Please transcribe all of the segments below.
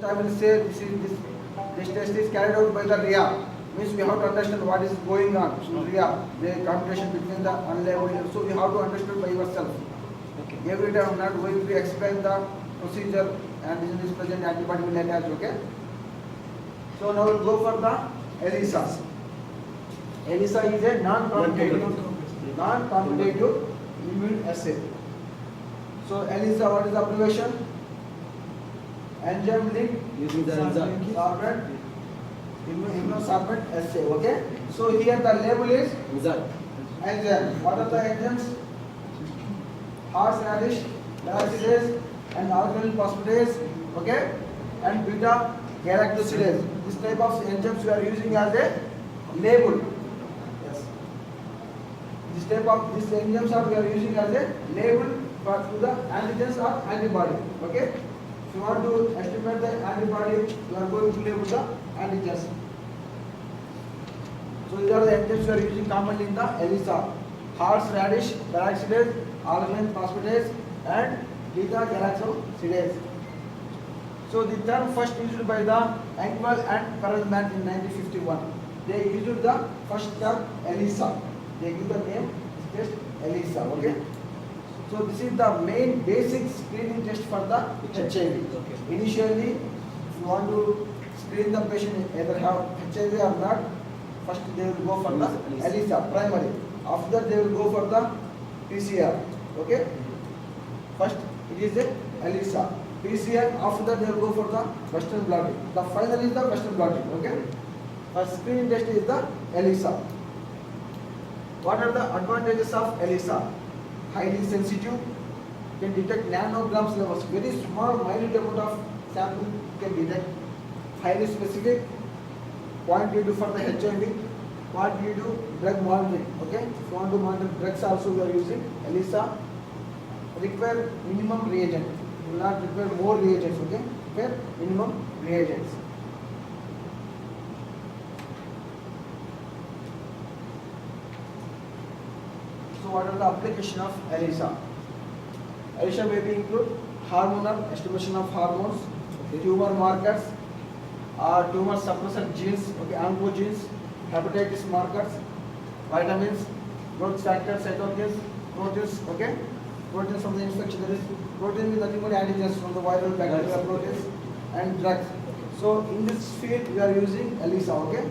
I will say this test is carried out by the RIA. Means we have to understand what is going on in RIA, the computation between the unlabeled. So we have to understand by yourself. Okay. Every time I am not going to explain the procedure and in this present antibody will attach. Okay. So now we'll go for the ELISA. ELISA is a non-competitive immune assay. So ELISA, what is the abbreviation? Enzyme link Using the enzyme. sorbent immunosorbent assay. Okay. So here the label is Enzyme. enzyme. What are the enzymes? Horseradish, galactose, and alkaline phosphatase. Okay. And beta galactosidase. This type of enzymes we are using as a label. Yes. This type of these enzymes are we are using as a label for to the antigens or antibody. Okay. If you want to estimate the antibody, you are going to label the antigens. So these are the enzymes we are using commonly in the ELISA. Horseradish, galactose, alkaline phosphatase, and beta galactosidase. So the term first used by the Engvall and Perelman in 1951. They used the first term ELISA. They give the name test ELISA. Okay. So this is the main basic screening test for the HIV. Okay. Initially, if you want to screen the patient either have HIV or not, first they will go for the ELISA primary. After that they will go for the PCR. Okay. First it is the ELISA. PCR. After that they will go for the Western blotting. The final is the Western blotting. Okay. First screening test is the ELISA. What are the advantages of ELISA? Highly sensitive, can detect nanograms levels, very small, minute amount of sample can detect. Highly specific, quantitative for the HIV, quantitative drug monitoring. Okay, if you want to monitor drugs also we are using ELISA. Require minimum reagent. You will not require more reagents. Okay, require minimum reagents. What are the application of ELISA? ELISA may be include hormonal estimation of hormones, tumor markers, tumor suppressor genes, okay, oncogenes, hepatitis markers, vitamins, growth factors, cytokines, proteins, okay, proteins from the infection. There is protein is nothing but antigens from the viral bacterial proteins and drugs. So in this field we are using ELISA. Okay.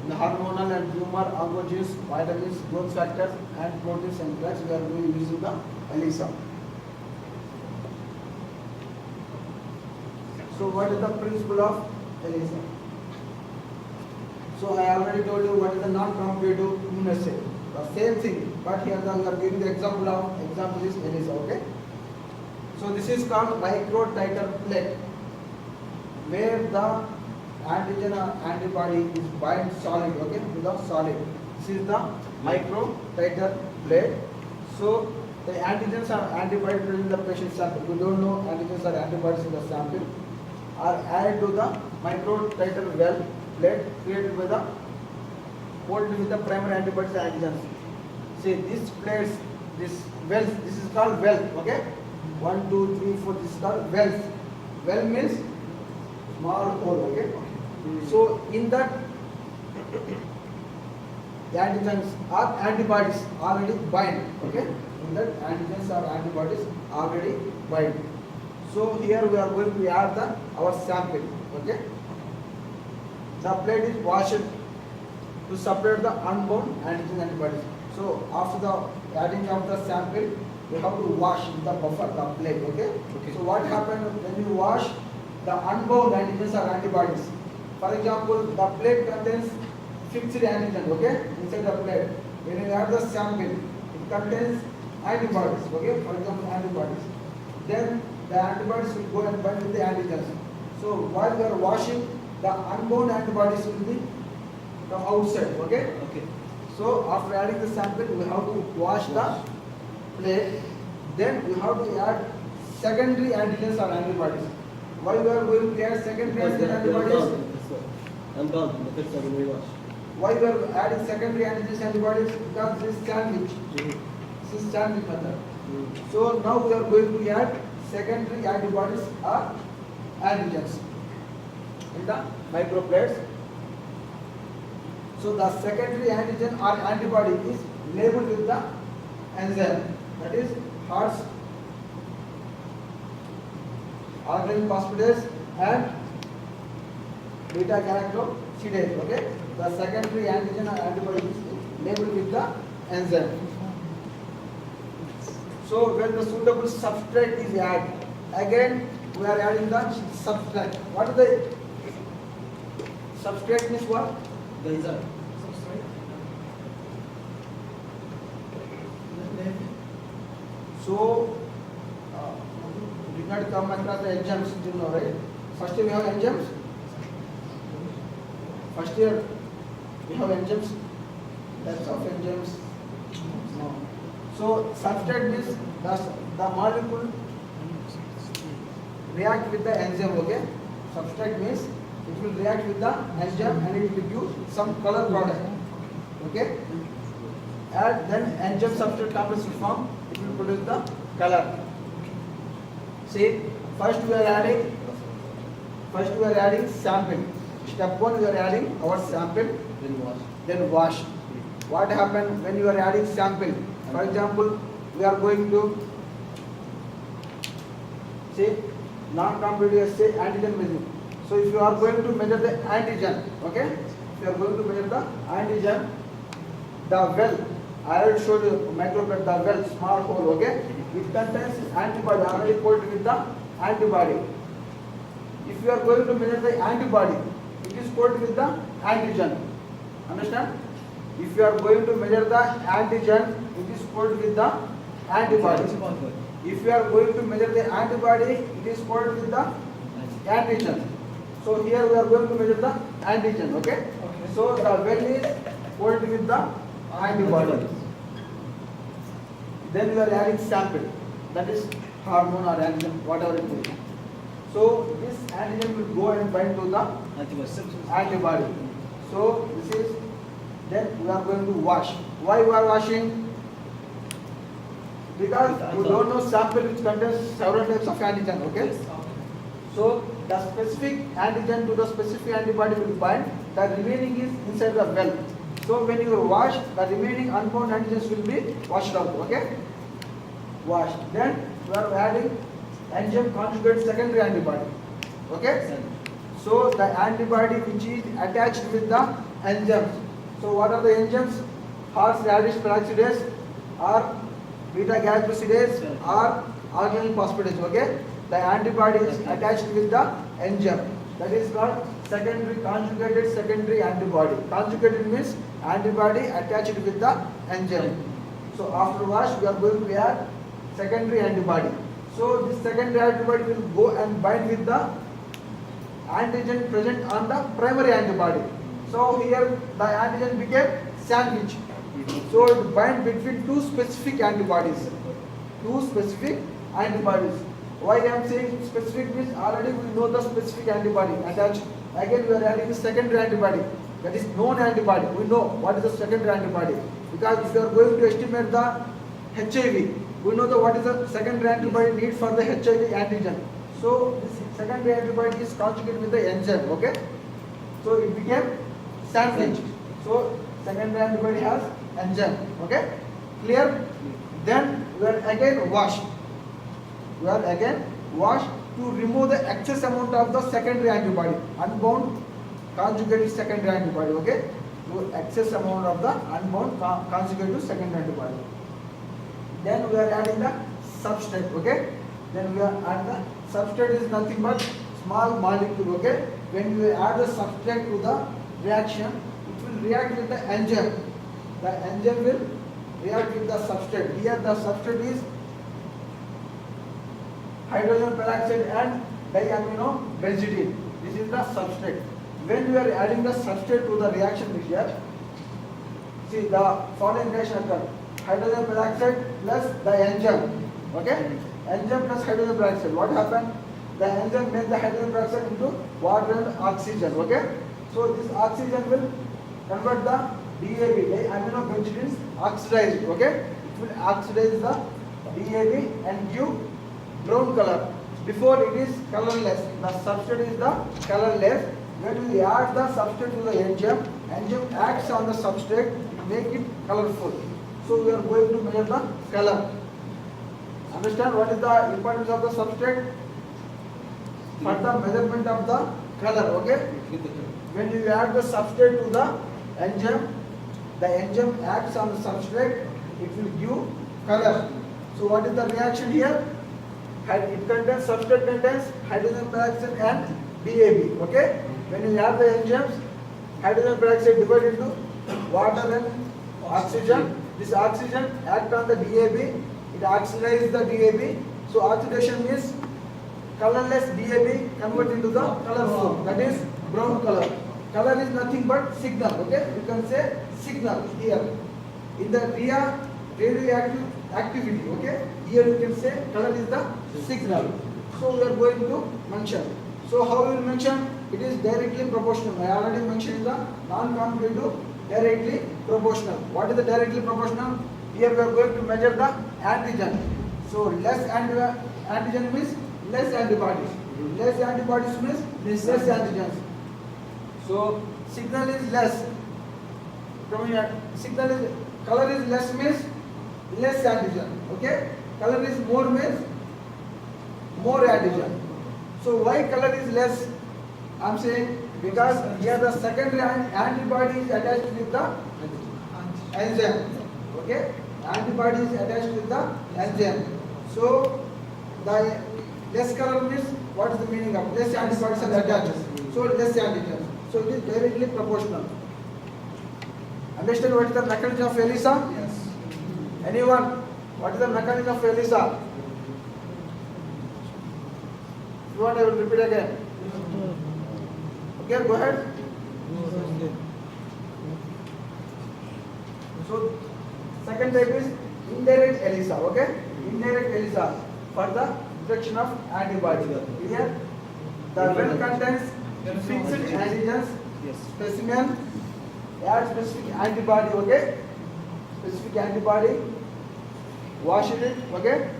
The hormonal and tumor oncogenes, vitamins, growth factors, and proteins and drugs we are using the ELISA. So what is the principle of ELISA? So I already told you what is the non-competitive immune assay. The same thing, but here we are giving the example is ELISA. Okay. So this is called micro-titer plate, where the antigen or antibody is bind solid, okay, to the solid. This is the micro-titer plate. So the antigens or antibodies in the patient sample, we don't know antigens or antibodies in the sample, are added to the micro-titer well plate created by the coated with the primary antibodies and antigens. See these plates, this wells, this is called well, okay. 1, 2, 3, 4. This is called wells. Well means small hole, okay. So in that the antigens or antibodies already bind, okay. In that antigens or antibodies already bind. So here we are going to add our sample, okay. The plate is washed to separate the unbound antigen antibodies. So after the adding of the sample, we have to wash the buffer, the plate, okay. So what happens when you wash the unbound antigens or antibodies? For example, the plate contains fixed antigen, okay, inside the plate. When you add the sample, it contains antibodies, okay, for example, antibodies. Then the antibodies will go and bind with the antigens. So while we are washing, the unbound antibodies will be from outside, okay. Okay. So after adding the sample, we have to wash the plate. Then we have to add secondary antigens or antibodies. Why we are going to add secondary antibodies? Unbound, the first time we wash. Why we are adding secondary antigens antibodies? Because this is sandwich. This is sandwich method. So now we are going to add secondary antibodies or antigens. in the microplates. So the secondary antigen or antibody is labeled with the enzyme, that is Hart's organic phosphatase and beta galactosidase. Okay, the secondary antigen or antibody is labeled with the enzyme. So when the suitable substrate is added, again we are adding the substrate. What is the substrate means what? The enzyme. So we did not come across the enzymes till now, right? First year we have enzymes. First year we have enzymes. Types of enzymes. No. So substrate means the molecule react with the enzyme. Okay. Substrate means it will react with the enzyme and it will give some color product. Okay. And then enzyme substrate complex will form. It will produce the color. See, first we are adding sample. Step 1 we are adding our sample, Then wash. then wash. What happened when you are adding sample? For example, we are going to say non-competitive say antigen measurement. So if you are going to measure the antigen, okay? If you are going to measure the antigen, the well, I will show you microplate, the well, small hole, okay? It contains antibody already coated with the antibody. If you are going to measure the antibody, it is coated with the antigen. Understand? If you are going to measure the antigen, it is coated with the antibody. If you are going to measure the antibody, it is coated with the antigen. So here we are going to measure the antigen, okay? So the well is coated with the antibody. Then we are adding sample, that is hormone or antigen, whatever it is. So this antigen will go and bind to the antibody. So this is, then we are going to wash. Why we are washing? Because we don't know sample which contains several types of antigen, okay? So the specific antigen to the specific antibody will bind, the remaining is inside the well. So when you wash, the remaining unbound antigens will be washed out, okay? Washed. Then we are adding enzyme conjugate secondary antibody, okay? So the antibody which is attached with the enzymes. So what are the enzymes? Horseradish peroxidase or beta galactosidase or organic phosphatase, okay? The antibody is attached with the enzyme. That is called secondary conjugated secondary antibody. Conjugated means antibody attached with the enzyme. So after wash, we are going to add secondary antibody. So this secondary antibody will go and bind with the antigen present on the primary antibody. So here the antigen became sandwich. So it binds between two specific antibodies. Two specific antibodies. Why I am saying specific means already we know the specific antibody attached. Again we are adding the secondary antibody. That is known antibody. We know what is the secondary antibody. Because if you are going to estimate the HIV, we know the what is the secondary antibody need for the HIV antigen. So this secondary antibody is conjugated with the enzyme, okay? So it became sandwich. So secondary antibody has enzyme, okay? Clear? Then we are again wash. We are again wash to remove the excess amount of the secondary antibody, unbound conjugated secondary antibody, okay? So excess amount of the unbound conjugated secondary antibody. Then we are adding the substrate, okay? Then we are adding the substrate is nothing but small molecule, okay? When you add the substrate to the reaction, it will react with the enzyme. The enzyme will react with the substrate. Here the substrate is hydrogen peroxide and diaminobenzidine. This is the substrate. When we are adding the substrate to the reaction mixture, see the following reaction occurs. Hydrogen peroxide plus the enzyme. Okay? Enzyme plus hydrogen peroxide. What happened? The enzyme makes the hydrogen peroxide into water and oxygen. Okay? So this oxygen will convert the DAB, diaminobenzidine, oxidized. Okay? It will oxidize the DAB and give brown color. Before it is colorless. The substrate is the colorless. When we add the substrate to the enzyme, enzyme acts on the substrate, make it colorful. So we are going to measure the color. Understand what is the importance of the substrate? For the measurement of the color, okay? When you add the substrate to the enzyme acts on the substrate, it will give color. So what is the reaction here? Substrate contains hydrogen peroxide and DAB, okay? When you add the enzymes, hydrogen peroxide divided into water and oxygen. This oxygen acts on the DAB, it oxidizes the DAB. So oxidation means colorless DAB converted into the colorful, that is brown color. Color is nothing but signal, okay? You can say signal here. In the radioactive activity, okay? Here you can say color is the signal. So we are going to mention. So how we will mention? It is directly proportional. I already mentioned the non-competitive directly proportional. What is the directly proportional? Here we are going to measure the antigen. So less antigen means less antibodies. Less antibodies means less antigens. So signal is less. Signal is color is less means less antigen. Okay? Color is more means more antigen. So why color is less? I am saying because here the secondary antibody is attached with the enzyme. Okay? Antibody is attached with the enzyme. So the less color means what is the meaning of less antibodies are attached? So less antigen. So it is directly proportional. Understand what is the mechanism of ELISA? Yes. Anyone? What is the mechanism of ELISA? If you want, I will repeat again. Okay, go ahead. So, second type is indirect ELISA. Okay? Indirect ELISA for the detection of antibody. Here, the well contains fixed antigens, specimen, add specific antibody, okay? Specific antibody, wash it, okay?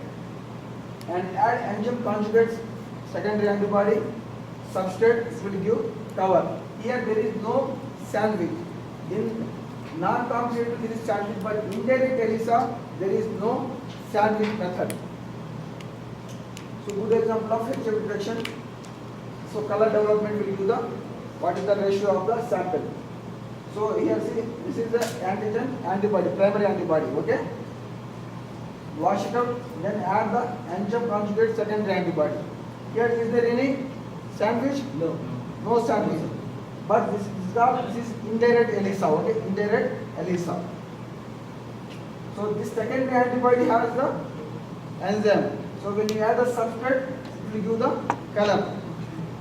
And add enzyme conjugates, secondary antibody, substrate will give cover. Here there is no sandwich. In non-competitive there is sandwich, but indirect ELISA there is no sandwich method. So good example of HIV detection. So color development will give the what is the ratio of the sample. So here see this is the antigen antibody, primary antibody, okay? Wash it out, then add the enzyme conjugate secondary antibody. Here is there any sandwich? No. No sandwich. But this is indirect ELISA, okay? Indirect ELISA. So this secondary antibody has the enzyme. So when you add the substrate, it will give the color.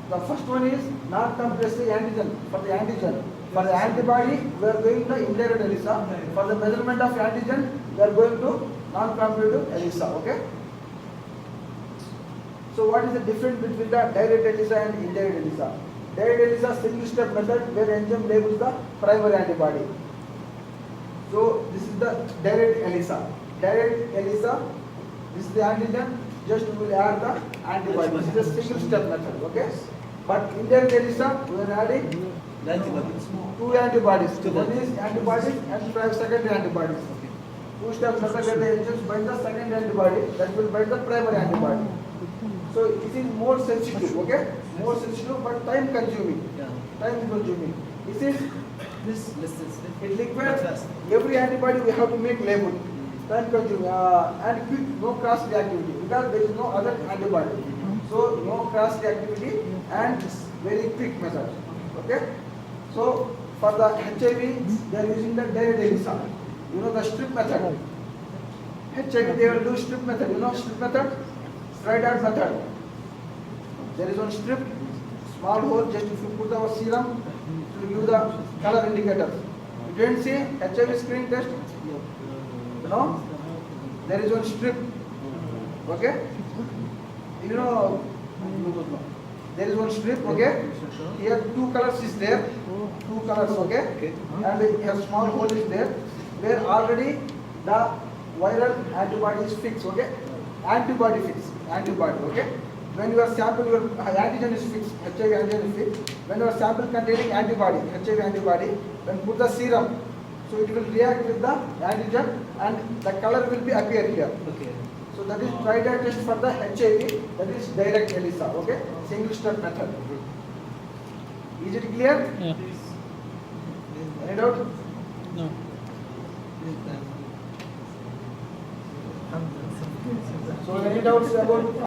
The first one is non-compressive antigen for the antigen. For the antibody, we are going to indirect ELISA. For the measurement of antigen, we are going to non-competitive ELISA. Okay? So what is the difference between the direct ELISA and indirect ELISA? Direct ELISA single-step method where enzyme labels the primary antibody. So this is the direct ELISA. Direct ELISA, this is the antigen. Just we will add the antibody. This is a single-step method. Okay? But indirect ELISA, we are adding two antibodies. One is antibodies and five secondary antibodies. Two-step method where the enzymes bind the second antibody, that will bind the primary antibody. So it is more sensitive, okay? More sensitive but time consuming. Time consuming. This is it liquid. Every antibody we have to make label. Time consuming and quick, no cross reactivity because there is no other antibody. So no cross reactivity and very quick method. Okay? So for the HIV, they are using the direct ELISA. You know the strip method. HIV they will do strip method. You know strip method? Straight out method. There is one strip, small hole. Just if you put our serum, it will give the color indicators. You didn't see HIV screen test? You know, there is one strip. Okay? You know, there is one strip. Okay? Here two colors is there. Two colors. Okay? And here small hole is there, where already the viral antibody is fixed. Okay? Antibody fixed. Antibody. Okay? when your sample, your antigen is fixed, HIV antigen is fixed, when your sample containing antibody, HIV antibody, when put the serum, so it will react with the antigen and the color will be appear here. Okay. So that is trident test for the HIV, that is direct ELISA, okay? Single step method. Is it clear? Yeah. Any doubt? No. So any doubts about